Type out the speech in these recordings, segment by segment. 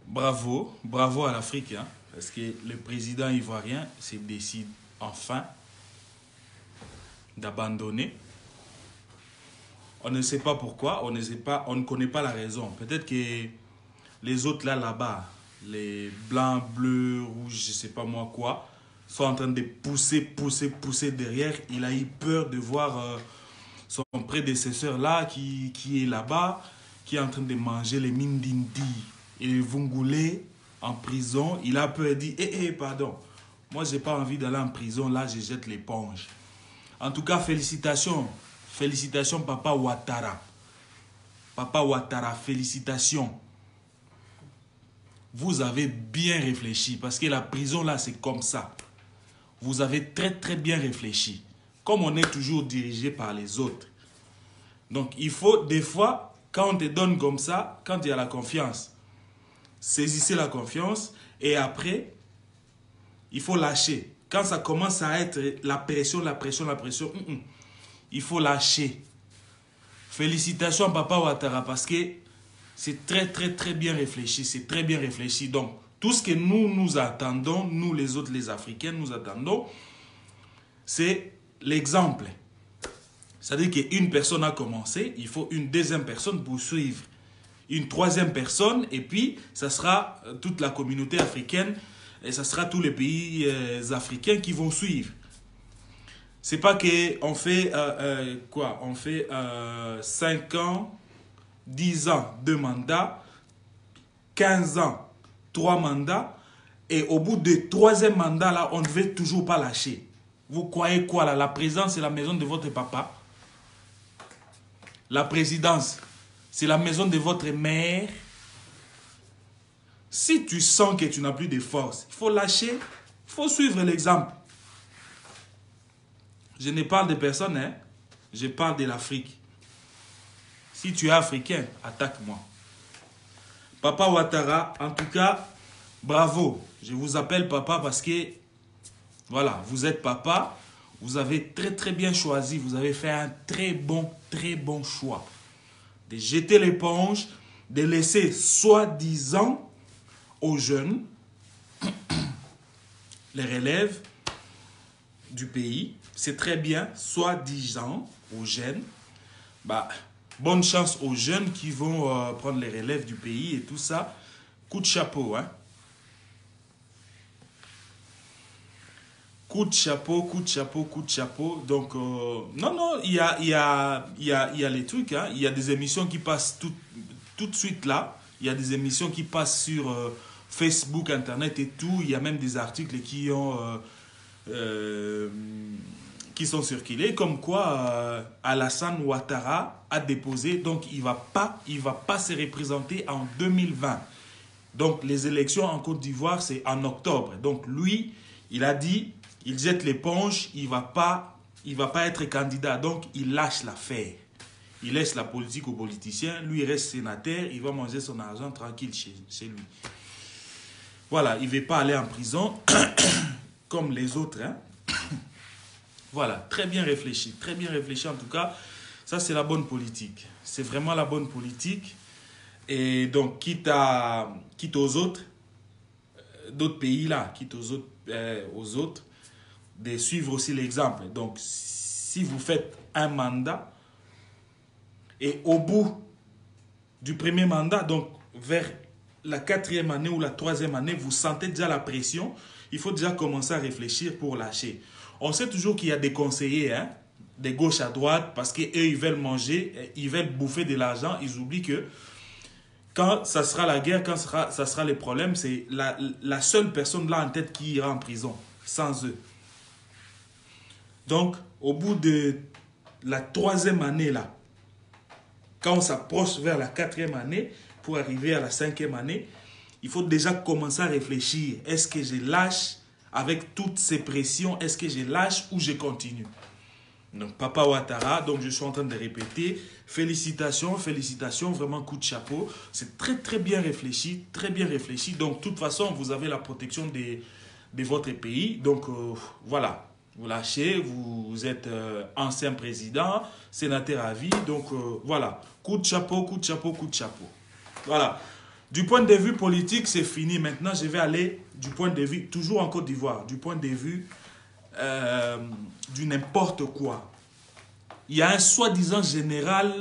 Bravo, bravo à l'Afrique, hein, parce que le président ivoirien se décide enfin d'abandonner. On ne sait pas pourquoi, on ne connaît pas la raison. Peut-être que les autres là-bas, les blancs, bleus, rouges, je ne sais pas moi quoi, sont en train de pousser derrière. Il a eu peur de voir son prédécesseur là qui est là-bas, qui est en train de manger les mindindi et les vungoulés en prison. Il a peur et dit, pardon, moi j'ai pas envie d'aller en prison, là je jette l'éponge. En tout cas, félicitations. Félicitations, Papa Ouattara. Papa Ouattara, félicitations. Vous avez bien réfléchi, parce que la prison là, c'est comme ça. Vous avez très bien réfléchi. Comme on est toujours dirigé par les autres. Donc, il faut, des fois, quand on te donne comme ça, quand il y a la confiance, saisissez la confiance et après, il faut lâcher. Quand ça commence à être la pression, il faut lâcher. Félicitations Papa Ouattara parce que c'est très bien réfléchi. C'est très bien réfléchi. Donc, tout ce que nous attendons, nous les autres, les Africains, nous attendons, c'est l'exemple. C'est-à-dire qu'une personne a commencé, il faut une deuxième personne pour suivre. Une troisième personne, et puis ça sera toute la communauté africaine, et ça sera tous les pays africains qui vont suivre. C'est pas qu'on fait quoi? On fait 5 ans, 10 ans, 2 mandats, 15 ans, 3 mandats, et au bout du troisième mandat, là, on ne veut toujours pas lâcher. Vous croyez quoi là? La présidence, c'est la maison de votre papa. La présidence, c'est la maison de votre mère. Si tu sens que tu n'as plus de force, il faut lâcher, il faut suivre l'exemple. Je ne parle de personne, hein? Je parle de l'Afrique. Si tu es africain, attaque-moi. Papa Ouattara, en tout cas, bravo. Je vous appelle papa parce que, voilà, vous êtes papa. Vous avez très bien choisi. Vous avez fait un très bon choix. De jeter l'éponge, de laisser soi-disant aux jeunes, les relèves du pays. C'est très bien, soi-disant aux jeunes. Bah, bonne chance aux jeunes qui vont prendre les relèves du pays et tout ça. Coup de chapeau, hein. Coup de chapeau. Donc, non, il y a les trucs, hein. Il y a des émissions qui passent tout de suite là. Il y a des émissions qui passent sur Facebook, Internet et tout. Il y a même des articles qui sont circulés, comme quoi Alassane Ouattara a déposé, donc il va pas se représenter en 2020. Donc les élections en Côte d'Ivoire, c'est en octobre. Donc lui, il a dit, il jette l'éponge, il va pas être candidat. Donc il lâche l'affaire. Il laisse la politique aux politiciens. Lui, il reste sénateur, il va manger son argent tranquille chez lui. Voilà, il ne veut pas aller en prison comme les autres, hein. Voilà, très bien réfléchi en tout cas. Ça, c'est la bonne politique. C'est vraiment la bonne politique. Et donc, quitte aux autres, d'autres pays là, quitte aux autres, de suivre aussi l'exemple. Donc, si vous faites un mandat, et au bout du premier mandat, donc vers la 4e année ou la 3e année, vous sentez déjà la pression, il faut déjà commencer à réfléchir pour lâcher. On sait toujours qu'il y a des conseillers, hein, de gauche à droite, parce qu'eux, ils veulent manger, ils veulent bouffer de l'argent. Ils oublient que quand ça sera la guerre, quand ça sera les problèmes, c'est la seule personne là en tête qui ira en prison, sans eux. Donc, au bout de la 3e année là, quand on s'approche vers la 4e année, pour arriver à la 5e année, il faut déjà commencer à réfléchir. Est-ce que je lâche avec toutes ces pressions? Est-ce que je lâche ou je continue? Donc, Papa Ouattara, donc je suis en train de répéter. Félicitations, vraiment coup de chapeau. C'est très bien réfléchi, Donc, de toute façon, vous avez la protection de votre pays. Donc, voilà. Vous lâchez, vous êtes ancien président, sénateur à vie. Donc voilà, coup de chapeau, coup de chapeau, coup de chapeau. Voilà. Du point de vue politique, c'est fini. Maintenant, je vais aller du point de vue, toujours en Côte d'Ivoire, du point de vue du n'importe quoi. Il y a un soi-disant général,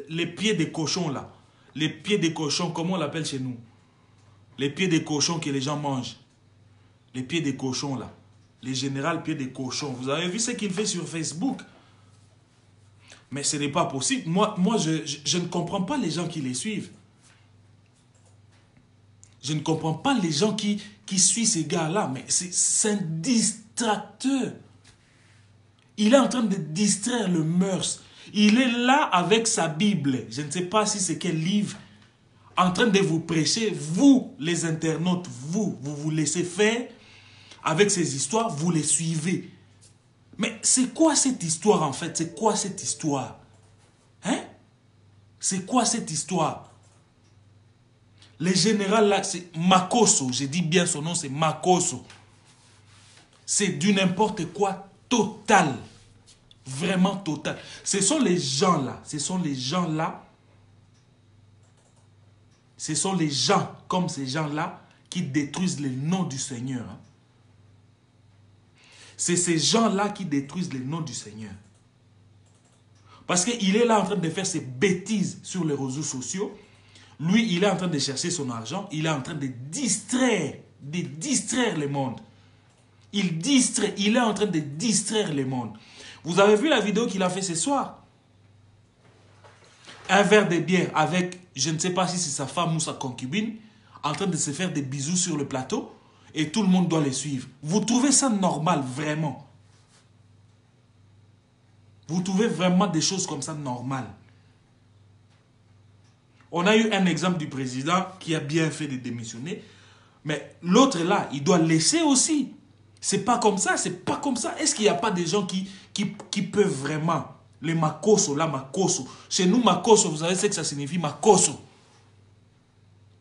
les pieds des cochons là. Les pieds des cochons, comment on l'appelle chez nous? Les pieds des cochons que les gens mangent. Les pieds des cochons là. Les générales pieds des cochons. Vous avez vu ce qu'il fait sur Facebook? Mais ce n'est pas possible. Moi je ne comprends pas les gens qui les suivent. Je ne comprends pas les gens qui suivent ces gars-là. Mais c'est un distracteur. Il est en train de distraire le mœurs. Il est là avec sa Bible. Je ne sais pas si c'est quel livre. En train de vous prêcher. Vous, les internautes, vous laissez faire. Avec ces histoires, vous les suivez. Mais c'est quoi cette histoire en fait? C'est quoi cette histoire? Hein? C'est quoi cette histoire? Le général là, c'est Makosso. J'ai dit bien son nom, c'est Makosso. C'est du n'importe quoi total. Vraiment total. Ce sont les gens là. Ce sont les gens là. Ce sont les gens comme ces gens là qui détruisent le nom du Seigneur. Hein? C'est ces gens-là qui détruisent le nom du Seigneur. Parce qu'il est là en train de faire ses bêtises sur les réseaux sociaux. Lui, il est en train de chercher son argent. Il est en train de distraire le monde. Il est en train de distraire le monde. Vous avez vu la vidéo qu'il a fait ce soir? Un verre de bière avec, je ne sais pas si c'est sa femme ou sa concubine, en train de se faire des bisous sur le plateau. Et tout le monde doit les suivre. Vous trouvez ça normal, vraiment? Vous trouvez vraiment des choses comme ça normales? On a eu un exemple du président qui a bien fait de démissionner. Mais l'autre là, il doit laisser aussi. C'est pas comme ça, c'est pas comme ça. Est-ce qu'il n'y a pas des gens qui peuvent vraiment... Les Makosso, là, Makosso. Chez nous, Makosso, vous savez ce que ça signifie, Makosso.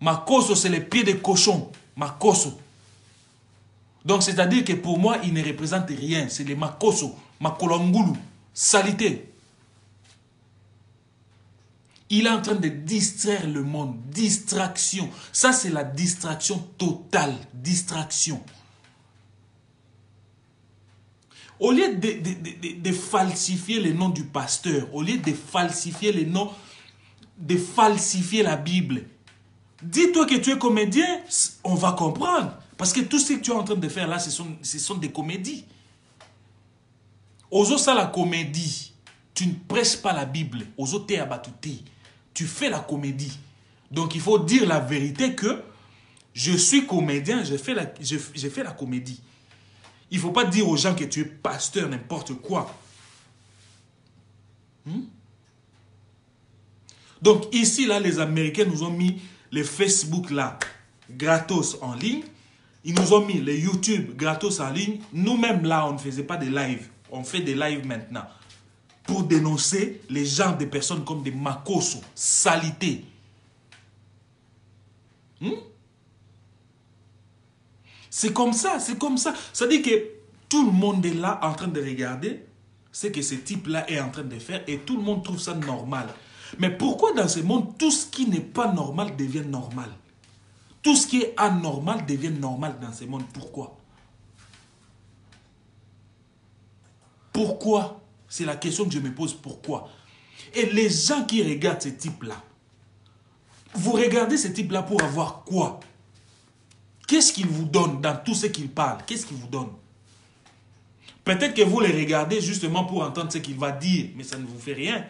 Makosso, c'est les pieds des cochons. Makosso. Donc, c'est-à-dire que pour moi, il ne représente rien. C'est les Makosso, Makolangulu, salité. Il est en train de distraire le monde. Distraction. Ça, c'est la distraction totale. Distraction. Au lieu de falsifier le nom du pasteur, au lieu de falsifier le nom, de falsifier la Bible, dis-toi que tu es comédien, on va comprendre. Parce que tout ce que tu es en train de faire là, ce sont des comédies. Ozo ça la comédie. Tu ne prêches pas la Bible. Ozo te abattuté. Tu fais la comédie. Donc il faut dire la vérité que je suis comédien, je fais la comédie. Il ne faut pas dire aux gens que tu es pasteur, n'importe quoi. Donc ici, là, les Américains nous ont mis les Facebook là, gratos en ligne. Ils nous ont mis les YouTube gratos en ligne. Nous-mêmes là, on ne faisait pas des lives. On fait des lives maintenant. Pour dénoncer les gens des personnes comme des Makosso, salité. C'est comme ça, c'est comme ça. Ça dit que tout le monde est là en train de regarder ce que ce type-là est en train de faire et tout le monde trouve ça normal. Mais pourquoi dans ce monde, tout ce qui n'est pas normal devient normal? Tout ce qui est anormal devient normal dans ce monde. Pourquoi? Pourquoi? C'est la question que je me pose. Pourquoi? Et les gens qui regardent ce type-là, vous regardez ce type-là pour avoir quoi? Qu'est-ce qu'il vous donne dans tout ce qu'il parle? Qu'est-ce qu'il vous donne? Peut-être que vous les regardez justement pour entendre ce qu'il va dire, mais ça ne vous fait rien.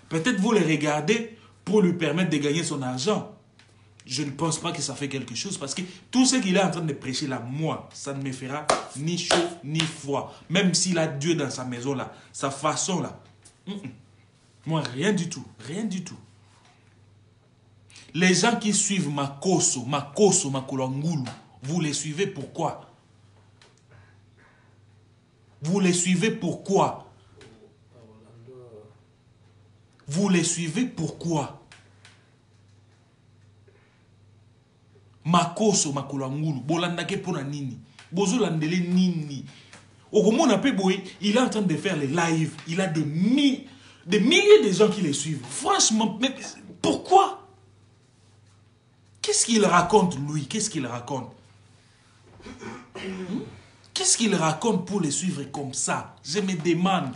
Peut-être vous les regardez pour lui permettre de gagner son argent. Je ne pense pas que ça fait quelque chose parce que tout ce qu'il est en train de prêcher là, moi, ça ne me fera ni chaud ni froid. Même s'il a Dieu dans sa maison là, sa façon là. Moi, rien du tout. Rien du tout. Les gens qui suivent Makosso, Makolangulu, vous les suivez pourquoi? Vous les suivez pourquoi? Vous les suivez pourquoi? Makosso, Makolangulu, bolandake pona nini? Bozo landele nini? Au moment où il est en train de faire les lives. Il a des milliers de gens qui les suivent. Franchement, mais pourquoi? Qu'est-ce qu'il raconte, lui? Qu'est-ce qu'il raconte? Qu'est-ce qu'il raconte pour les suivre comme ça? Je me demande.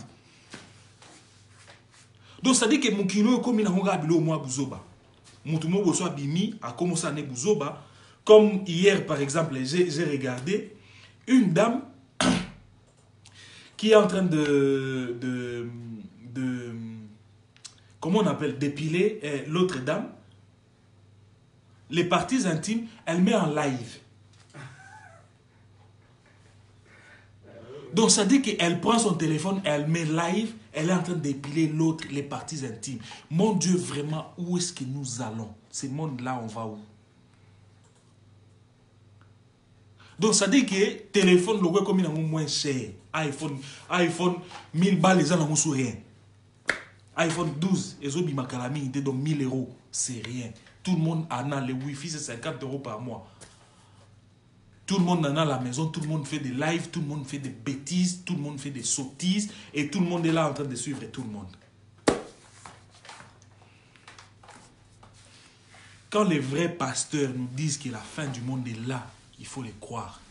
Donc, ça dit que mon kilo, comme il a un au mois Bouzoba. Mon tout le monde soit bimi a commencé à Bouzoba. Comme hier, par exemple, j'ai regardé une dame qui est en train comment on appelle, d'épiler l'autre dame. Les parties intimes, elle met en live. Donc ça dit qu'elle prend son téléphone, elle met live, elle est en train d'épiler l'autre, les parties intimes. Mon Dieu, vraiment, où est-ce que nous allons? Ce monde-là, on va où? Donc ça dit que téléphone, le comme il a moins cher. iPhone 1000 balles, les gens n'ont rien. iPhone 12, les autres bimakalami, ils donc 1000 euros. C'est rien. Tout le monde en a. Le Wi-Fi, c'est 50 euros par mois. Tout le monde en a à la maison, tout le monde fait des lives, tout le monde fait des bêtises, tout le monde fait des sottises et tout le monde est là en train de suivre tout le monde. Quand les vrais pasteurs nous disent que la fin du monde est là, il faut les croire.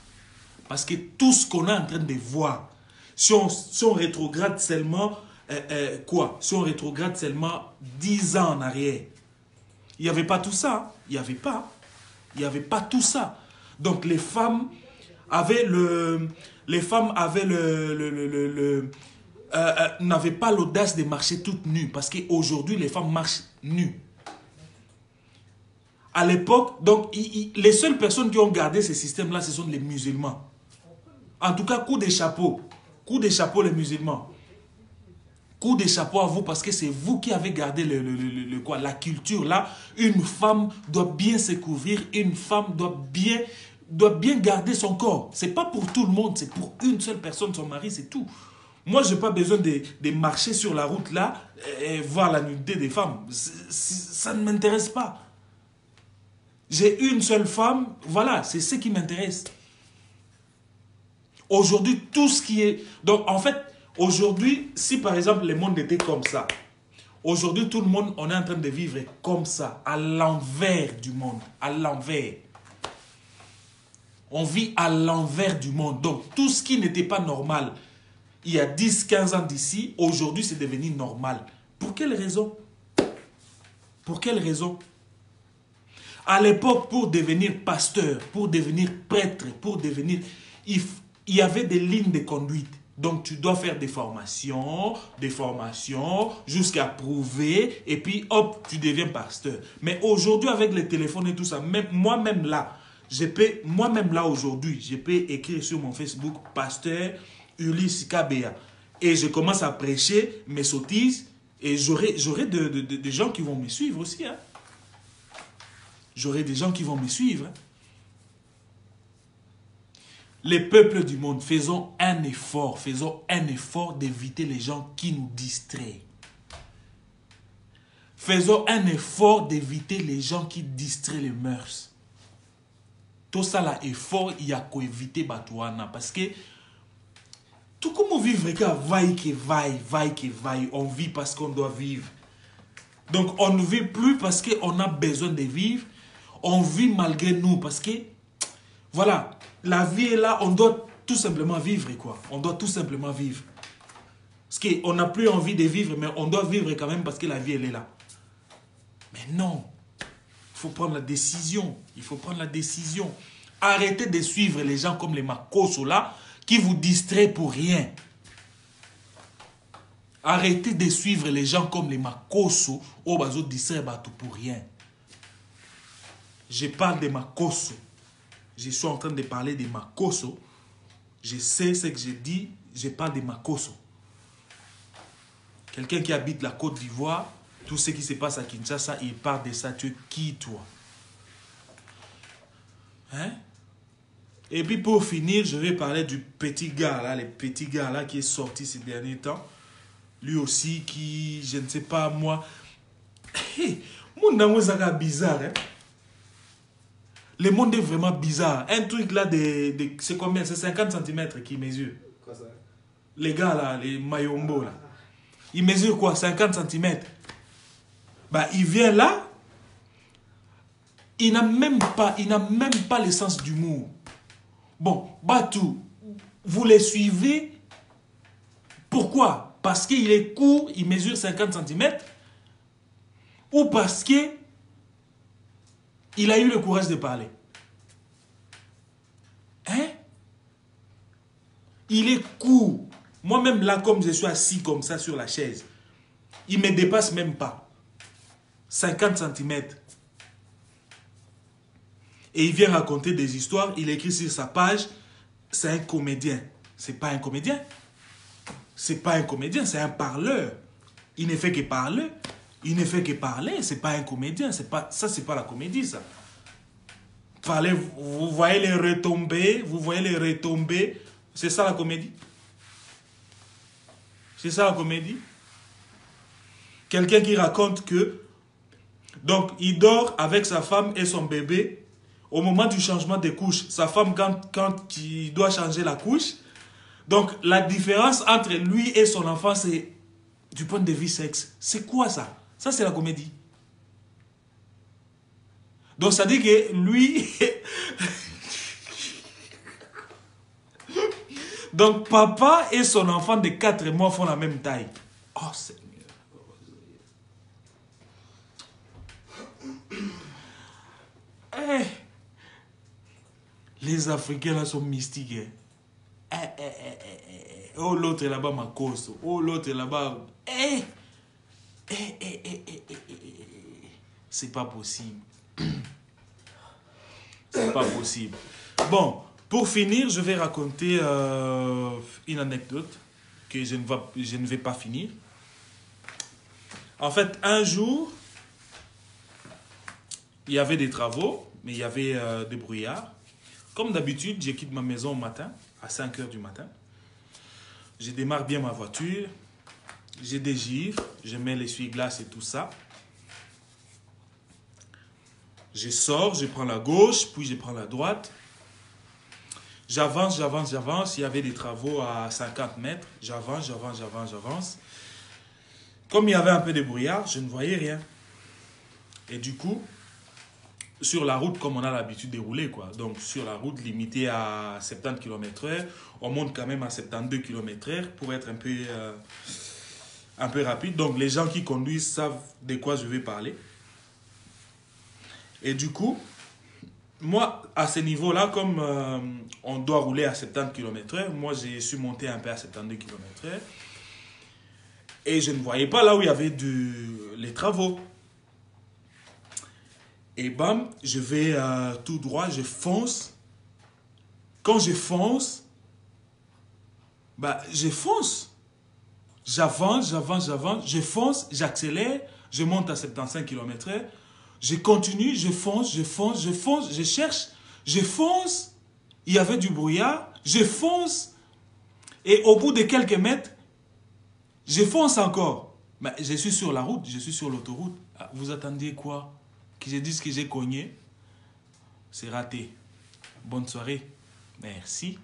Parce que tout ce qu'on est en train de voir, si on rétrograde seulement, si on rétrograde seulement 10 ans en arrière, il n'y avait pas tout ça. Il n'y avait pas. Il n'y avait pas tout ça. Donc les femmes avaient n'avaient pas l'audace de marcher toutes nues parce qu'aujourd'hui les femmes marchent nues. À l'époque, donc les seules personnes qui ont gardé ce système-là, ce sont les musulmans. En tout cas, coup de chapeau les musulmans. Coup de chapeau à vous parce que c'est vous qui avez gardé la culture là. Une femme doit bien se couvrir, une femme doit bien garder son corps. C'est pas pour tout le monde, c'est pour une seule personne, son mari, c'est tout. Moi, je n'ai pas besoin de marcher sur la route là et voir la nudité des femmes. Ça ne m'intéresse pas. J'ai une seule femme, voilà, c'est ce qui m'intéresse. Aujourd'hui, tout ce qui est... Donc, en fait, aujourd'hui, si par exemple le monde était comme ça, aujourd'hui, tout le monde, on est en train de vivre comme ça, à l'envers du monde, à l'envers. On vit à l'envers du monde. Donc, tout ce qui n'était pas normal, il y a 10, 15 ans d'ici, aujourd'hui, c'est devenu normal. Pour quelle raison? Pour quelle raison? À l'époque, pour devenir pasteur, pour devenir prêtre, pour devenir... Il y avait des lignes de conduite. Donc, tu dois faire des formations, jusqu'à prouver, et puis, hop, tu deviens pasteur. Mais aujourd'hui, avec les téléphones et tout ça, moi-même là, aujourd'hui, je peux écrire sur mon Facebook, pasteur Ulysse Kabea. Et je commence à prêcher mes sottises, et j'aurai des gens qui vont me suivre aussi. Hein. J'aurai des gens qui vont me suivre. Hein. Les peuples du monde, faisons un effort d'éviter les gens qui nous distraient. Faisons un effort d'éviter les gens qui distraient les mœurs. Tout ça là, effort, il y a qu'à éviter Batouana. Parce que tout comme on vit, on vit parce qu'on doit vivre. Donc on ne vit plus parce qu'on a besoin de vivre. On vit malgré nous parce que, voilà, la vie est là, on doit tout simplement vivre, quoi. On doit tout simplement vivre. Parce qu'on n'a plus envie de vivre, mais on doit vivre quand même parce que la vie, elle est là. Mais non, il faut prendre la décision. Il faut prendre la décision. Arrêtez de suivre les gens comme les Makoso là, qui vous distraient pour rien. Arrêtez de suivre les gens comme les Makoso, au bazo distraire pour rien. Je parle de Makoso. Je suis en train de parler de Makoso. Je sais ce que je dis. Je parle de Makoso. Quelqu'un qui habite la Côte d'Ivoire, tout ce qui se passe à Kinshasa, il parle de ça. Tu es qui, toi? Hein? Et puis pour finir, je vais parler du petit gars là, le petit gars là qui est sorti ces derniers temps. Lui aussi qui, je ne sais pas moi. Mon amour, c'est bizarre, hein? Le monde est vraiment bizarre. Un truc là, c'est combien? C'est 50 cm qui mesure. Quoi ça? Les gars là, les Mayombo là. Il mesure quoi? 50 cm. Bah, il vient là. Il n'a même pas le sens d'humour. Bon, Batou, vous les suivez. Pourquoi? Parce qu'il est court, il mesure 50 cm. Ou parce que il a eu le courage de parler. Hein? Il est court. Moi-même là, comme je suis assis comme ça sur la chaise, il ne me dépasse même pas. 50 cm. Et il vient raconter des histoires. Il écrit sur sa page, c'est un comédien. C'est pas un comédien. C'est pas un comédien, c'est un parleur. Il ne fait que parler. Il ne fait que parler. C'est pas un comédien. Ça, c'est pas la comédie, ça. Parler, vous voyez les retombées. Vous voyez les retombées. C'est ça la comédie. C'est ça la comédie. Quelqu'un qui raconte que, donc, il dort avec sa femme et son bébé. Au moment du changement de couche, sa femme, quand il doit changer la couche, donc la différence entre lui et son enfant, c'est du point de vue sexe. C'est quoi ça? Ça, c'est la comédie. Donc, ça dit que lui... Donc, papa et son enfant de 4 mois font la même taille. Oh, Seigneur. Hey. Les Africains là sont mystiques. Hein. Oh, l'autre est là-bas, Makoso. Oh, l'autre est là-bas. C'est pas possible. C'est pas possible. Bon, pour finir, je vais raconter une anecdote que je ne vais pas finir. En fait, un jour, il y avait des travaux, mais il y avait des brouillards. Comme d'habitude, je quitte ma maison au matin, à 5 h du matin. Je démarre bien ma voiture. J'ai des givres, je mets l'essuie-glace et tout ça. Je sors, je prends la gauche, puis je prends la droite. J'avance. Il y avait des travaux à 50 mètres. J'avance. Comme il y avait un peu de brouillard, je ne voyais rien. Et du coup, sur la route, comme on a l'habitude de rouler, quoi. Donc, sur la route limitée à 70 km/h, on monte quand même à 72 km/h pour être un peu rapide. Donc, les gens qui conduisent savent de quoi je vais parler. Et du coup, moi, à ce niveau-là, comme on doit rouler à 70 km/h, moi, j'ai su monter un peu à 72 km/h. Et je ne voyais pas là où il y avait les travaux. Et bam, je vais tout droit, je fonce. Quand je fonce, bah, je fonce. J'avance, je fonce, j'accélère, je monte à 75 km/h. Je continue, je fonce, je cherche, je fonce. Il y avait du brouillard, je fonce. Et au bout de quelques mètres, je fonce encore. Mais je suis sur la route, je suis sur l'autoroute. Vous attendiez quoi? Que je dise que j'ai cogné? C'est raté. Bonne soirée. Merci.